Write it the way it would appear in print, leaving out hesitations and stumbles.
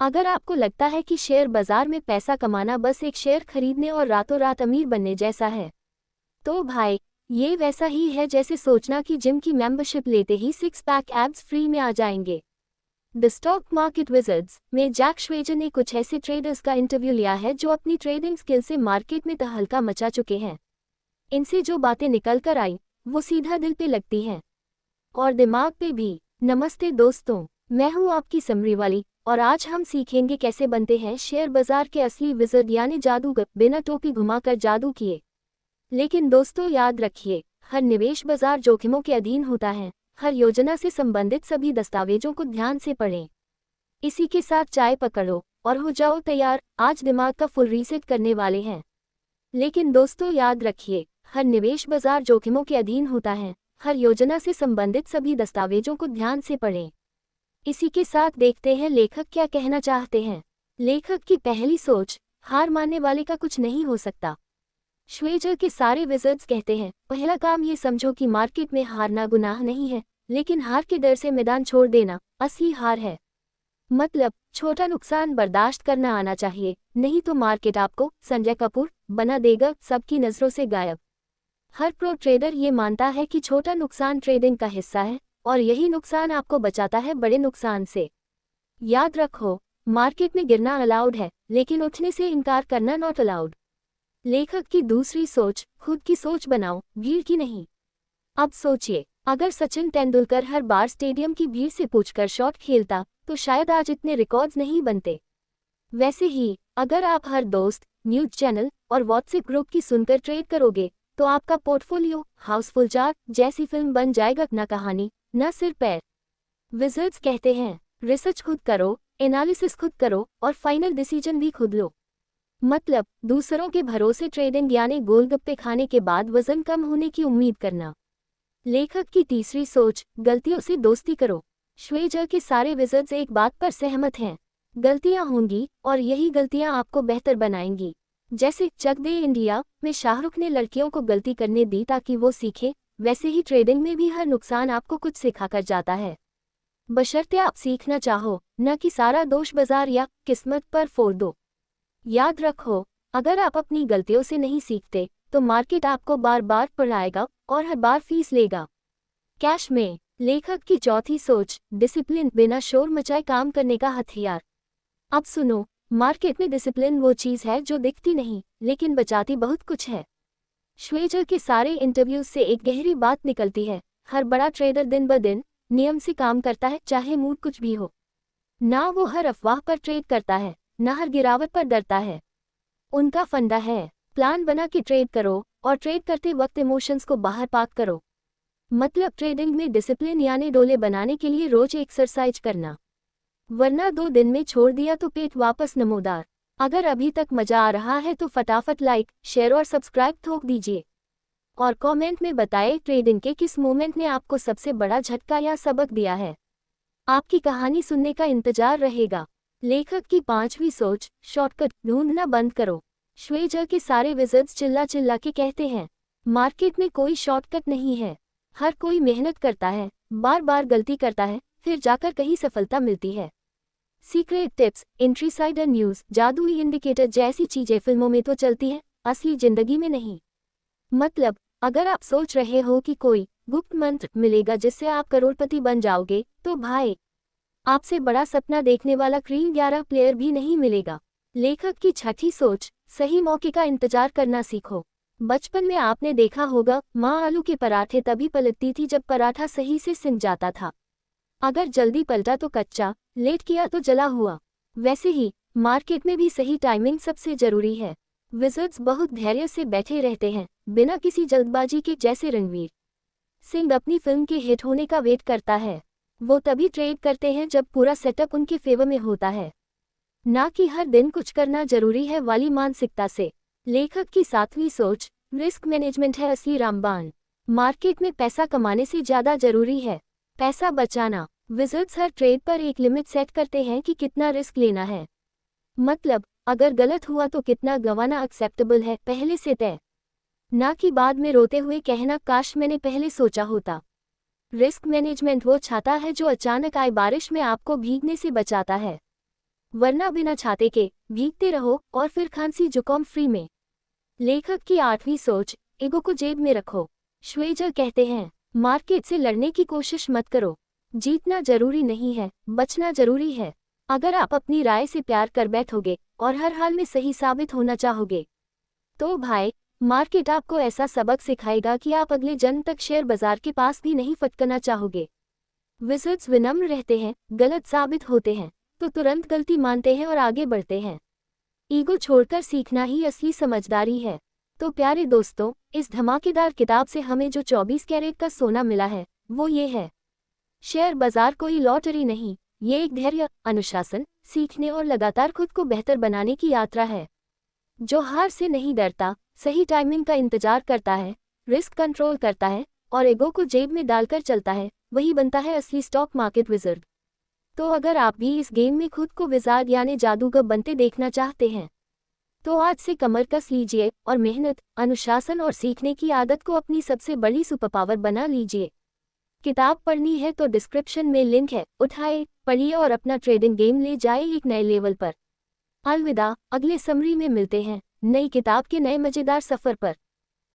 अगर आपको लगता है कि शेयर बाजार में पैसा कमाना बस एक शेयर खरीदने और रातों रात अमीर बनने जैसा है, तो भाई ये वैसा ही है जैसे सोचना कि जिम की मेंबरशिप लेते ही सिक्स पैक एब्स फ्री में आ जाएंगे। द स्टॉक मार्केट विजर्ड्स में जैक श्वेजर ने कुछ ऐसे ट्रेडर्स का इंटरव्यू लिया है जो अपनी ट्रेडिंग स्किल से मार्केट में तहलका मचा चुके हैं। इनसे जो बातें निकल कर आई वो सीधा दिल पे लगती हैं और दिमाग पे भी। नमस्ते दोस्तों, मैं हूं आपकी समरी वाली और आज हम सीखेंगे कैसे बनते हैं शेयर बाजार के असली विजर्ड यानी जादूगर, बिना टोपी घुमाकर जादू किए। लेकिन दोस्तों याद रखिए, हर निवेश बाजार जोखिमों के अधीन होता है। हर योजना से संबंधित सभी दस्तावेजों को ध्यान से पढ़ें। इसी के साथ चाय पकड़ो और हो जाओ तैयार, आज दिमाग का फुल रीसेट करने वाले हैं। लेकिन दोस्तों याद रखिए, हर निवेश बाजार जोखिमों के अधीन होता है। हर योजना से संबंधित सभी दस्तावेजों को ध्यान से पढ़ें। इसी के साथ देखते हैं लेखक क्या कहना चाहते हैं। लेखक की पहली सोच, हार मानने वाले का कुछ नहीं हो सकता। श्वेजर के सारे विजर्ड्स कहते हैं, पहला काम ये समझो कि मार्केट में हारना गुनाह नहीं है, लेकिन हार के डर से मैदान छोड़ देना असली हार है। मतलब छोटा नुकसान बर्दाश्त करना आना चाहिए, नहीं तो मार्केट आपको संजय कपूर बना देगा, सबकी नज़रों से गायब। हर प्रो ट्रेडर ये मानता है कि छोटा नुकसान ट्रेडिंग का हिस्सा है और यही नुकसान आपको बचाता है बड़े नुकसान से। याद रखो, मार्केट में गिरना अलाउड है, लेकिन उठने से इनकार करना नॉट अलाउड। लेखक की दूसरी सोच, खुद की सोच बनाओ, भीड़ की नहीं। अब सोचिए, अगर सचिन तेंदुलकर हर बार स्टेडियम की भीड़ से पूछकर शॉट खेलता तो शायद आज इतने रिकॉर्ड्स नहीं बनते। वैसे ही अगर आप हर दोस्त, न्यूज चैनल और व्हाट्सएप ग्रुप की सुनकर ट्रेड करोगे तो आपका पोर्टफोलियो हाउसफुल 4 जैसी फिल्म बन जाएगा, न कहानी न सिर पैर। विजर्ड्स कहते हैं, रिसर्च खुद करो, एनालिसिस खुद करो और फाइनल डिसीजन भी खुद लो। मतलब दूसरों के भरोसे ट्रेडिंग यानी गोलगप्पे खाने के बाद वजन कम होने की उम्मीद करना। लेखक की तीसरी सोच, गलतियों से दोस्ती करो। श्वेजर के सारे विजर्ड्स एक बात पर सहमत हैं, गलतियां होंगी और यही गलतियां आपको बेहतर बनाएंगी। जैसे चक दे इंडिया में शाहरुख ने लड़कियों को गलती करने दी ताकि वो सीखे, वैसे ही ट्रेडिंग में भी हर नुकसान आपको कुछ सिखाकर जाता है, बशर्ते आप सीखना चाहो, न कि सारा दोष बाजार या किस्मत पर फोड़ दो। याद रखो, अगर आप अपनी गलतियों से नहीं सीखते तो मार्केट आपको बार बार पढ़ाएगा और हर बार फीस लेगा। कैश में लेखक की चौथी सोच, डिसिप्लिन, बिना शोर मचाए काम करने का हथियार। अब सुनो, मार्केट में डिसिप्लिन वो चीज़ है जो दिखती नहीं लेकिन बचाती बहुत कुछ है। श्वेजर के सारे इंटरव्यूज से एक गहरी बात निकलती है, हर बड़ा ट्रेडर दिन ब दिन नियम से काम करता है, चाहे मूड कुछ भी हो। ना वो हर अफवाह पर ट्रेड करता है, ना हर गिरावट पर डरता है। उनका फंडा है, प्लान बना के ट्रेड करो और ट्रेड करते वक्त इमोशंस को बाहर पार्क करो। मतलब ट्रेडिंग में डिसिप्लिन यानी डोले बनाने के लिए रोज एक्सरसाइज करना, वरना 2 दिन में छोड़ दिया तो पेट वापस नमोदार। अगर अभी तक मजा आ रहा है तो फटाफट लाइक, शेयर और सब्सक्राइब ठोक दीजिए और कमेंट में बताएं ट्रेडिंग के किस मोमेंट ने आपको सबसे बड़ा झटका या सबक दिया है। आपकी कहानी सुनने का इंतजार रहेगा। लेखक की पांचवी सोच, शॉर्टकट ढूंढना बंद करो। श्वेजर के सारे विजर्ड्स चिल्ला चिल्ला के कहते हैं, मार्केट में कोई शॉर्टकट नहीं है। हर कोई मेहनत करता है, बार बार गलती करता है, फिर जाकर कहीं सफलता मिलती है। सीक्रेट टिप्स, इंट्रीसाइडर न्यूज़, जादुई इंडिकेटर जैसी चीजें फिल्मों में तो चलती हैं, असली जिंदगी में नहीं। मतलब अगर आप सोच रहे हो कि कोई गुप्त मंत्र मिलेगा जिससे आप करोड़पति बन जाओगे, तो भाई आपसे बड़ा सपना देखने वाला क्रीम 11 प्लेयर भी नहीं मिलेगा। लेखक की छठी सोच, सही मौके का इंतजार करना सीखो। बचपन में आपने देखा होगा, माँ आलू के पराठे तभी पलटती थी जब पराठा सही से सिंक जाता था। अगर जल्दी पलटा तो कच्चा, लेट किया तो जला हुआ। वैसे ही मार्केट में भी सही टाइमिंग सबसे जरूरी है। विजर्ड्स बहुत धैर्य से बैठे रहते हैं, बिना किसी जल्दबाजी के, जैसे रणवीर सिंह अपनी फिल्म के हिट होने का वेट करता है। वो तभी ट्रेड करते हैं जब पूरा सेटअप उनके फेवर में होता है, ना कि हर दिन कुछ करना जरूरी है वाली मानसिकता से। लेखक की सातवीं सोच, रिस्क मैनेजमेंट है असली रामबाण। मार्केट में पैसा कमाने से ज्यादा जरूरी है पैसा बचाना। विजर्ड्स हर ट्रेड पर एक लिमिट सेट करते हैं कि कितना रिस्क लेना है। मतलब अगर गलत हुआ तो कितना गंवाना एक्सेप्टेबल है, पहले से तय, ना कि बाद में रोते हुए कहना काश मैंने पहले सोचा होता। रिस्क मैनेजमेंट वो छाता है जो अचानक आए बारिश में आपको भीगने से बचाता है। वरना बिना छाते के भीगते रहो और फिर खांसी जुकाम फ्री में। लेखक की 8वीं सोच, ईगो को जेब में रखो। श्वेजर कहते हैं, मार्केट से लड़ने की कोशिश मत करो। जीतना जरूरी नहीं है, बचना जरूरी है। अगर आप अपनी राय से प्यार कर बैठोगे और हर हाल में सही साबित होना चाहोगे, तो भाई मार्केट आपको ऐसा सबक सिखाएगा कि आप अगले जन्म तक शेयर बाजार के पास भी नहीं फटकना चाहोगे। विज़र्ड्स विनम्र रहते हैं, गलत साबित होते हैं तो तुरंत गलती मानते हैं और आगे बढ़ते हैं। ईगो छोड़कर सीखना ही असली समझदारी है। तो प्यारे दोस्तों, इस धमाकेदार किताब से हमें जो 24 कैरेट का सोना मिला है वो ये है, शेयर बाजार कोई लॉटरी नहीं, ये एक धैर्य, अनुशासन, सीखने और लगातार खुद को बेहतर बनाने की यात्रा है। जो हार से नहीं डरता, सही टाइमिंग का इंतजार करता है, रिस्क कंट्रोल करता है और ईगो को जेब में डालकर चलता है, वही बनता है असली स्टॉक मार्केट विज़र्ड। तो अगर आप भी इस गेम में खुद को विज़ार्ड यानी जादूगर बनते देखना चाहते हैं, तो आज से कमर कस लीजिए और मेहनत, अनुशासन और सीखने की आदत को अपनी सबसे बड़ी सुपर पावर बना लीजिए। किताब पढ़नी है तो डिस्क्रिप्शन में लिंक है, उठाए, पढ़िए और अपना ट्रेडिंग गेम ले जाए एक नए लेवल पर। अलविदा, अगले समरी में मिलते हैं नई किताब के नए मज़ेदार सफ़र पर।